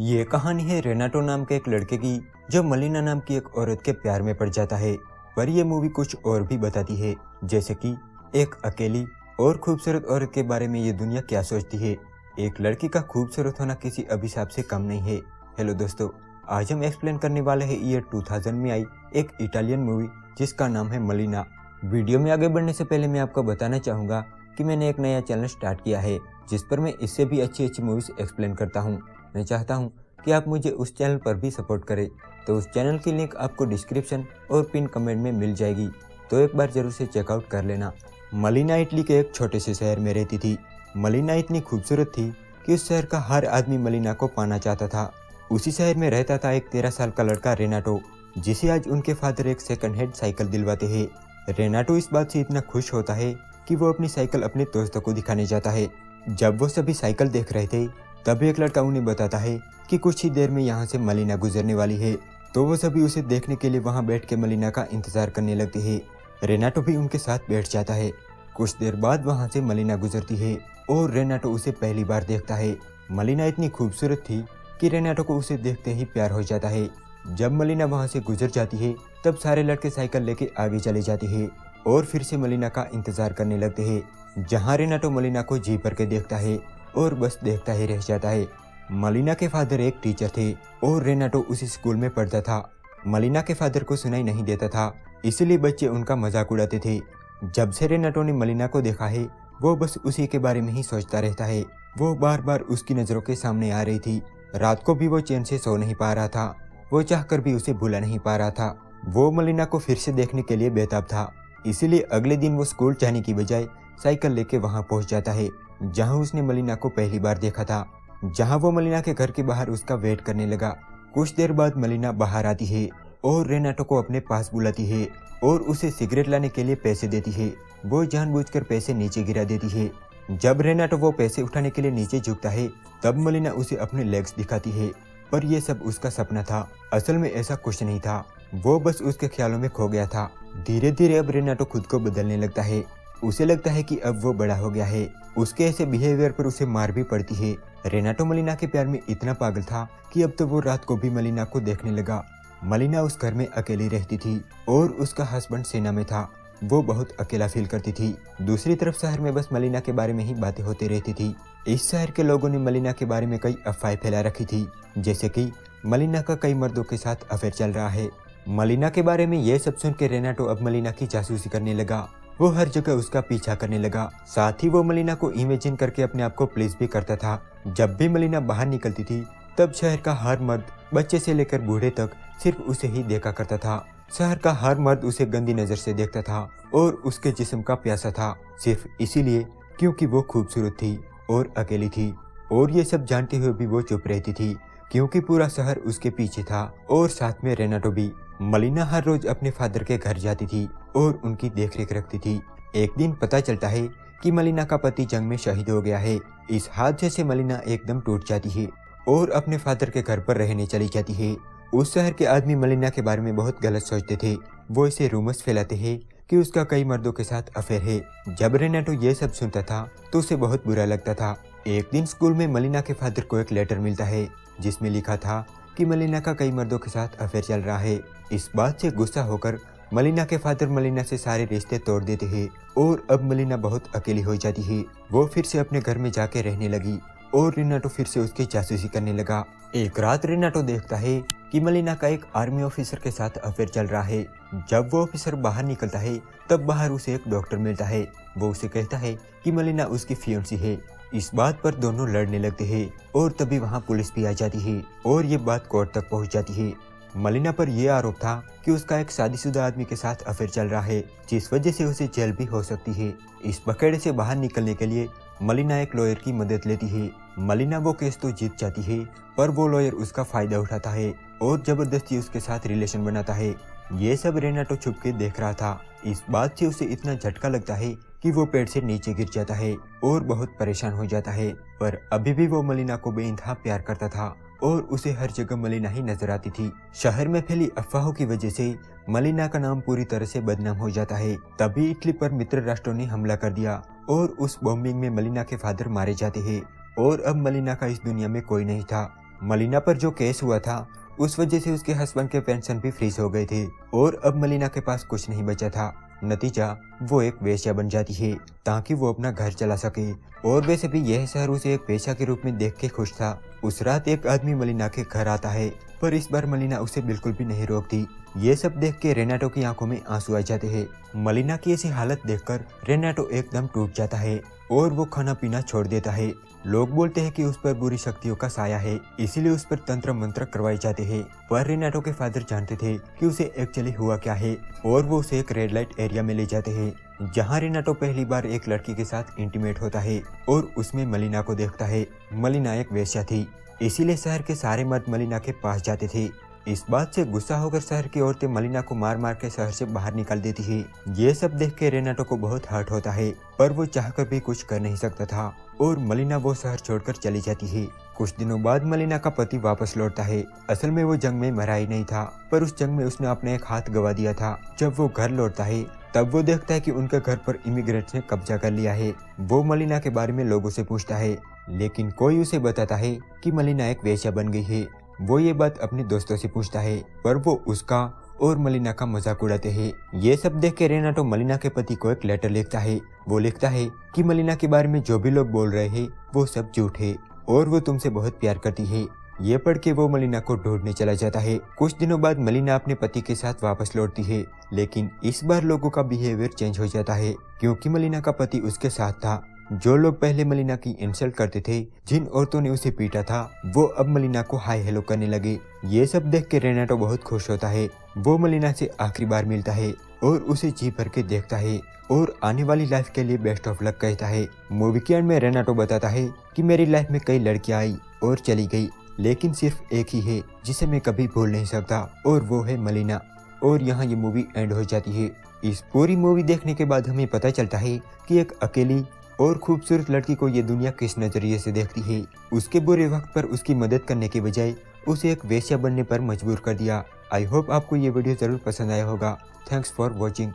ये कहानी है रेनाटो नाम के एक लड़के की जो मलिना नाम की एक औरत के प्यार में पड़ जाता है। पर यह मूवी कुछ और भी बताती है, जैसे कि एक अकेली और खूबसूरत औरत के बारे में ये दुनिया क्या सोचती है। एक लड़की का खूबसूरत होना किसी अभिशाप से कम नहीं है। हेलो दोस्तों, आज हम एक्सप्लेन करने वाले हैं ईयर 2000 में आई एक इटालियन मूवी जिसका नाम है मलिना। वीडियो में आगे बढ़ने से पहले मैं आपको बताना चाहूँगा कि मैंने एक नया चैनल स्टार्ट किया है जिस पर मैं इससे भी अच्छी अच्छी मूवीज़ एक्सप्लेन करता हूँ। मैं चाहता हूँ कि आप मुझे उस चैनल पर भी सपोर्ट करें, तो उस चैनल की लिंक आपको डिस्क्रिप्शन और पिन कमेंट में मिल जाएगी, तो एक बार ज़रूर से चेकआउट कर लेना। मलिना इटली के एक छोटे से शहर में रहती थी। मलिना इतनी खूबसूरत थी कि उस शहर का हर आदमी मलिना को पाना चाहता था। उसी शहर में रहता था एक 13 साल का लड़का रेनाटो, जिसे आज उनके फादर एक सेकंड हैंड साइकिल दिलवाते हैं। रेनाटो इस बात से इतना खुश होता है कि वो अपनी साइकिल अपने दोस्तों को दिखाने जाता है। जब वो सभी साइकिल देख रहे थे तब एक लड़का उन्हें बताता है कि कुछ ही देर में यहाँ से मलिना गुजरने वाली है, तो वो सभी उसे देखने के लिए वहाँ बैठ के मलिना का इंतजार करने लगते हैं। रेनाटो भी उनके साथ बैठ जाता है। कुछ देर बाद वहाँ से मलिना गुजरती है और रेनाटो उसे पहली बार देखता है। मलिना इतनी खूबसूरत थी कि रेनाटो को उसे देखते ही प्यार हो जाता है। जब मलिना वहाँ से गुजर जाती है तब सारे लड़के साइकिल लेके आगे चले जाते हैं और फिर से मलिना का इंतजार करने लगते हैं, जहाँ रेनाटो मलिना को जी भर के देखता है और बस देखता ही रह जाता है। मलिना के फादर एक टीचर थे और रेनाटो उसी स्कूल में पढ़ता था। मलिना के फादर को सुनाई नहीं देता था, इसलिए बच्चे उनका मजाक उड़ाते थे। जब से रेनाटो ने मलिना को देखा है वो बस उसी के बारे में ही सोचता रहता है। वो बार बार उसकी नज़रों के सामने आ रही थी। रात को भी वो चैन से सो नहीं पा रहा था। वो चाहकर भी उसे भुला नहीं पा रहा था। वो मलिना को फिर से देखने के लिए बेताब था, इसीलिए अगले दिन वो स्कूल जाने की बजाय साइकिल लेके वहाँ पहुँच जाता है जहाँ उसने मलिना को पहली बार देखा था। जहाँ वो मलिना के घर के बाहर उसका वेट करने लगा। कुछ देर बाद मलिना बाहर आती है और रेनाटो को अपने पास बुलाती है और उसे सिगरेट लाने के लिए पैसे देती है। वो जानबूझकर पैसे नीचे गिरा देती है। जब रेनाटो वो पैसे उठाने के लिए नीचे झुकता है तब मलिना उसे अपने लेग्स दिखाती है, पर यह सब उसका सपना था। असल में ऐसा कुछ नहीं था, वो बस उसके ख्यालों में खो गया था। धीरे धीरे अब रेनाटो खुद को बदलने लगता है। उसे लगता है कि अब वो बड़ा हो गया है। उसके ऐसे बिहेवियर पर उसे मार भी पड़ती है। रेनाटो मलिना के प्यार में इतना पागल था कि अब तो वो रात को भी मलिना को देखने लगा। मलिना उस घर में अकेली रहती थी और उसका हस्बैंड सेना में था। वो बहुत अकेला फील करती थी। दूसरी तरफ शहर में बस मलिना के बारे में ही बातें होती रहती थी। इस शहर के लोगों ने मलिना के बारे में कई अफवाहें फैला रखी थी, जैसे कि मलिना का कई मर्दों के साथ अफेयर चल रहा है। मलिना के बारे में ये सब सुन के रेनाटो अब मलिना की जासूसी करने लगा। वो हर जगह उसका पीछा करने लगा। साथ ही वो मलिना को इमेजिन करके अपने आप को प्लीज भी करता था। जब भी मलिना बाहर निकलती थी तब शहर का हर मर्द, बच्चे से लेकर बूढ़े तक, सिर्फ उसे ही देखा करता था। शहर का हर मर्द उसे गंदी नजर से देखता था और उसके जिस्म का प्यासा था, सिर्फ इसीलिए क्योंकि वो खूबसूरत थी और अकेली थी। और ये सब जानते हुए भी वो चुप रहती थी क्योंकि पूरा शहर उसके पीछे था और साथ में रेनाटो भी। मलिना हर रोज अपने फादर के घर जाती थी और उनकी देखरेख रखती थी। एक दिन पता चलता है कि मलिना का पति जंग में शहीद हो गया है। इस हादसे से मलिना एकदम टूट जाती है और अपने फादर के घर पर रहने चली जाती है। उस शहर के आदमी मलिना के बारे में बहुत गलत सोचते थे। वो इसे रूमर्स फैलाते हैं कि उसका कई मर्दों के साथ अफेयर है। जब रेनाटो ये सब सुनता था तो उसे बहुत बुरा लगता था। एक दिन स्कूल में मलिना के फादर को एक लेटर मिलता है जिसमें लिखा था कि मलिना का कई मर्दों के साथ अफेयर चल रहा है। इस बात से गुस्सा होकर मलिना के फादर मलिना से सारे रिश्ते तोड़ देते हैं और अब मलिना बहुत अकेली हो जाती है। वो फिर से अपने घर में जाके रहने लगी और रेनाटो फिर से उसकी जासूसी करने लगा। एक रात रेनाटो देखता है कि मलिना का एक आर्मी ऑफिसर के साथ अफेयर चल रहा है। जब वो ऑफिसर बाहर निकलता है तब बाहर उसे एक डॉक्टर मिलता है। वो उसे कहता है कि मलिना उसकी फियांसी है। इस बात पर दोनों लड़ने लगते हैं और तभी वहाँ पुलिस भी आ जाती है और ये बात कोर्ट तक पहुँच जाती है। मलिना पर यह आरोप था कि उसका एक शादीशुदा आदमी के साथ अफेयर चल रहा है, जिस वजह से उसे जेल भी हो सकती है। इस पकड़े से बाहर निकलने के लिए मलिना एक लॉयर की मदद लेती है। मलिना वो केस तो जीत जाती है, पर वो लॉयर उसका फायदा उठाता है और जबरदस्ती उसके साथ रिलेशन बनाता है। ये सब रेनाटो छुप के देख रहा था। इस बात से उसे इतना झटका लगता है कि वो पेड़ से नीचे गिर जाता है और बहुत परेशान हो जाता है। पर अभी भी वो मलिना को बेइंतहा प्यार करता था और उसे हर जगह मलिना ही नजर आती थी। शहर में फैली अफवाहों की वजह से मलिना का नाम पूरी तरह से बदनाम हो जाता है। तभी इटली पर मित्र राष्ट्रों ने हमला कर दिया और उस बॉम्बिंग में मलिना के फादर मारे जाते हैं और अब मलिना का इस दुनिया में कोई नहीं था। मलिना पर जो केस हुआ था उस वजह से उसके हस्बैंड के पेंशन भी फ्रीज हो गए थे और अब मलिना के पास कुछ नहीं बचा था। नतीजा वो एक वेश्या बन जाती है ताकि वो अपना घर चला सके। और वैसे भी यह शहर उसे एक पेशा के रूप में देख के खुश था। उस रात एक आदमी मलिना के घर आता है, पर इस बार मलिना उसे बिल्कुल भी नहीं रोकती। ये सब देख के रेनाटो की आंखों में आंसू आ जाते हैं। मलिना की ऐसी हालत देखकर रेनाटो एकदम टूट जाता है और वो खाना पीना छोड़ देता है। लोग बोलते हैं कि उस पर बुरी शक्तियों का साया है, इसीलिए उस पर तंत्र मंत्र करवाए जाते हैं। पर रेनाटो के फादर जानते थे कि उसे एक्चुअली हुआ क्या है और वो उसे एक रेड लाइट एरिया में ले जाते हैं जहां रेनाटो पहली बार एक लड़की के साथ इंटीमेट होता है और उसमें मलिना को देखता है। मलिना एक वेश्या थी, इसीलिए शहर के सारे मर्द मलिना के पास जाते थे। इस बात से गुस्सा होकर शहर की औरतें मलिना को मार मार के शहर से बाहर निकाल देती है। ये सब देख के रेनाटो को बहुत हर्ट होता है, पर वो चाहकर भी कुछ कर नहीं सकता था और मलिना वो शहर छोड़कर चली जाती है। कुछ दिनों बाद मलिना का पति वापस लौटता है। असल में वो जंग में मरा ही नहीं था, पर उस जंग में उसने अपना एक हाथ गवा दिया था। जब वो घर लौटता है तब वो देखता है कि उनके घर पर इमिग्रेंट्स ने कब्जा कर लिया है। वो मलिना के बारे में लोगों से पूछता है, लेकिन कोई उसे बताता है कि मलिना एक वेश्या बन गई है। वो ये बात अपने दोस्तों से पूछता है, पर वो उसका और मलिना का मजाक उड़ाते हैं। ये सब देख के रेनाटो मलिना के पति को एक लेटर लिखता है। वो लिखता है कि मलिना के बारे में जो भी लोग बोल रहे हैं वो सब झूठ है और वो तुमसे बहुत प्यार करती है। ये पढ़ के वो मलिना को ढूंढने चला जाता है। कुछ दिनों बाद मलिना अपने पति के साथ वापस लौटती है, लेकिन इस बार लोगों का बिहेवियर चेंज हो जाता है क्योंकि मलिना का पति उसके साथ था। जो लोग पहले मलिना की इंसल्ट करते थे, जिन औरतों ने उसे पीटा था, वो अब मलिना को हाय हेलो करने लगे। ये सब देख के रेनाटो बहुत खुश होता है। वो मलिना से आखिरी बार मिलता है और उसे जी भर के देखता है और आने वाली लाइफ के लिए बेस्ट ऑफ लक कहता है। मूवी के एंड में रेनाटो बताता है कि मेरी लाइफ में कई लड़कियां आई और चली गई, लेकिन सिर्फ एक ही है जिसे मैं कभी भूल नहीं सकता और वो है मलिना। और यहाँ ये मूवी एंड हो जाती है। इस पूरी मूवी देखने के बाद हमें पता चलता है कि एक अकेली और खूबसूरत लड़की को ये दुनिया किस नजरिए से देखती है। उसके बुरे वक्त पर उसकी मदद करने के बजाय उसे एक वेश्या बनने पर मजबूर कर दिया। आई होप आपको ये वीडियो जरूर पसंद आया होगा। Thanks for watching.